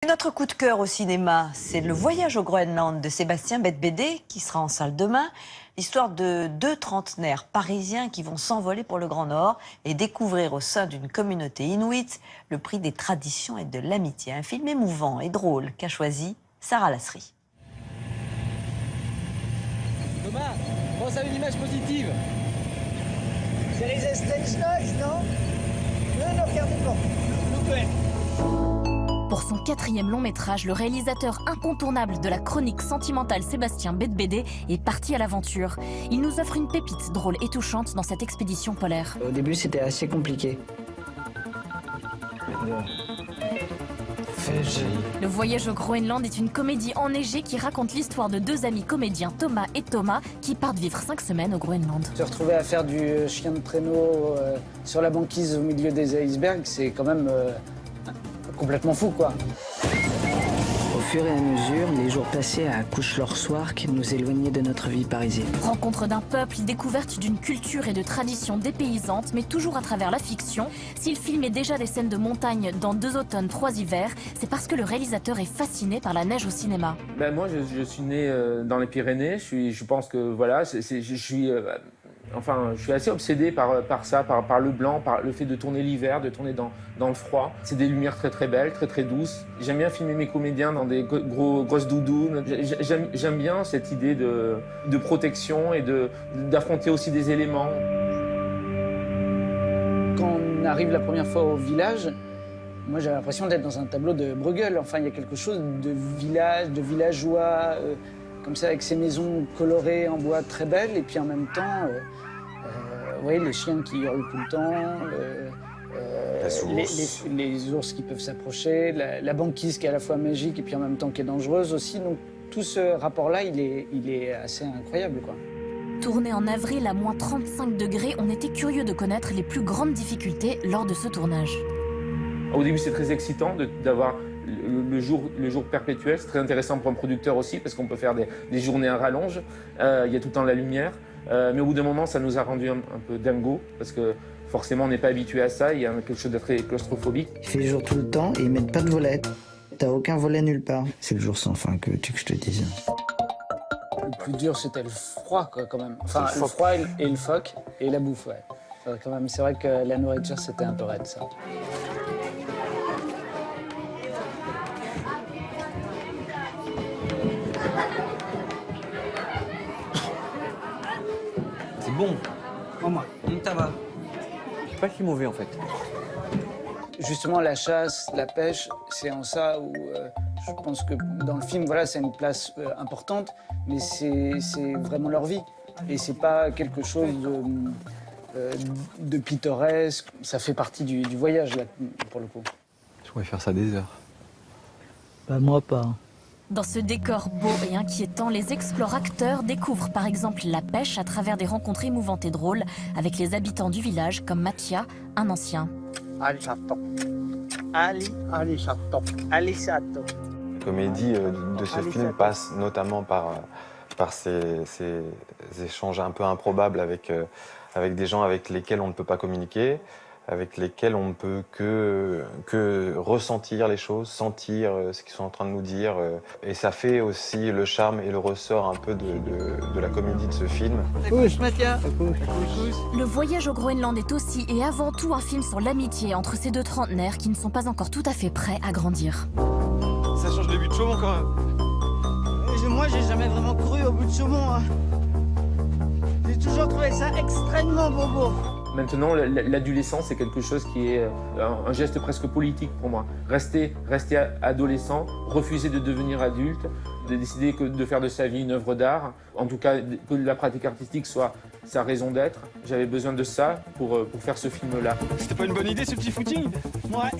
Notre coup de cœur au cinéma, c'est Le Voyage au Groenland de Sébastien Bette-Bédé qui sera en salle demain. L'histoire de deux trentenaires parisiens qui vont s'envoler pour le Grand Nord et découvrir au sein d'une communauté inuite le prix des traditions et de l'amitié. Un film émouvant et drôle qu'a choisi Sarah Lasserie. Thomas, pense à une image positive. C'est les Strange Noise, non? Ne regardez pas, s'il vous plaît. Pour son 4e long métrage, le réalisateur incontournable de la chronique sentimentale Sébastien Bette-Bédé est parti à l'aventure. Il nous offre une pépite drôle et touchante dans cette expédition polaire. Au début, c'était assez compliqué. Le Voyage au Groenland est une comédie enneigée qui raconte l'histoire de deux amis comédiens, Thomas et Thomas, qui partent vivre 5 semaines au Groenland. Se retrouver à faire du chien de traîneau sur la banquise au milieu des icebergs, c'est quand même complètement fou, quoi. Au fur et à mesure, les jours passés à Couche-Lorsoir nous éloignaient de notre vie parisienne. Rencontre d'un peuple, découverte d'une culture et de traditions dépaysantes, mais toujours à travers la fiction. S'il filmait déjà des scènes de montagne dans 2 automnes, 3 hivers, c'est parce que le réalisateur est fasciné par la neige au cinéma. Ben moi, je suis né dans les Pyrénées. Je pense que voilà, je suis assez obsédé par ça, par le blanc, par le fait de tourner l'hiver, de tourner dans le froid. C'est des lumières très très belles, très très douces. J'aime bien filmer mes comédiens dans des grosses doudounes. J'aime bien cette idée de protection et d'affronter aussi des éléments. Quand on arrive la première fois au village, moi j'ai l'impression d'être dans un tableau de Bruegel. Enfin, il y a quelque chose de village, de villageois, comme ça, avec ces maisons colorées en bois très belles, et puis en même temps, les chiens qui hurlent tout le temps, les ours qui peuvent s'approcher, la banquise qui est à la fois magique et puis en même temps qui est dangereuse aussi. Donc tout ce rapport-là, il est assez incroyable, quoi. Tourné en avril à moins 35 degrés, on était curieux de connaître les plus grandes difficultés lors de ce tournage. Au début, c'est très excitant d'avoir le jour perpétuel. C'est très intéressant pour un producteur aussi, parce qu'on peut faire des journées à rallonge. Il y a tout le temps la lumière. Mais au bout d'un moment, ça nous a rendu un peu dingo, parce que forcément, on n'est pas habitué à ça. Il y a quelque chose de très claustrophobique. Il fait jour tout le temps et ils mettent pas de volet. T'as aucun volet nulle part. C'est le jour sans fin que je te dise. Le plus dur, c'était le froid, quoi, quand même. Enfin, le froid et le phoque et la bouffe, ouais. Quand même, c'est vrai que la nourriture, c'était un peu raide, ça. C'est bon. Moi. Ça va. C'est pas si mauvais en fait. Justement, la chasse, la pêche, c'est en ça où je pense que dans le film, voilà, c'est une place importante, mais c'est vraiment leur vie. Et c'est pas quelque chose de pittoresque. Ça fait partie du voyage, là, pour le coup. Je pourrais faire ça des heures. Bah, moi pas. Dans ce décor beau et inquiétant, les explorateurs découvrent par exemple la pêche à travers des rencontres émouvantes et drôles avec les habitants du village comme Mathia, un ancien. La comédie de ce film passe notamment par ces échanges un peu improbables avec des gens avec lesquels on ne peut pas communiquer, avec lesquels on ne peut que ressentir les choses, sentir ce qu'ils sont en train de nous dire. Et ça fait aussi le charme et le ressort un peu de la comédie de ce film. Le Voyage au Groenland est aussi et avant tout un film sur l'amitié entre ces deux trentenaires qui ne sont pas encore tout à fait prêts à grandir. Ça change le but de saumon quand même. Moi, j'ai jamais vraiment couru au bout de saumon. Hein. J'ai toujours trouvé ça extrêmement bobo. Maintenant, l'adolescence, c'est quelque chose qui est un geste presque politique pour moi. Rester adolescent, refuser de devenir adulte, de décider de faire de sa vie une œuvre d'art, en tout cas que la pratique artistique soit sa raison d'être. J'avais besoin de ça pour faire ce film-là. C'était pas une bonne idée ce petit footing? Ouais.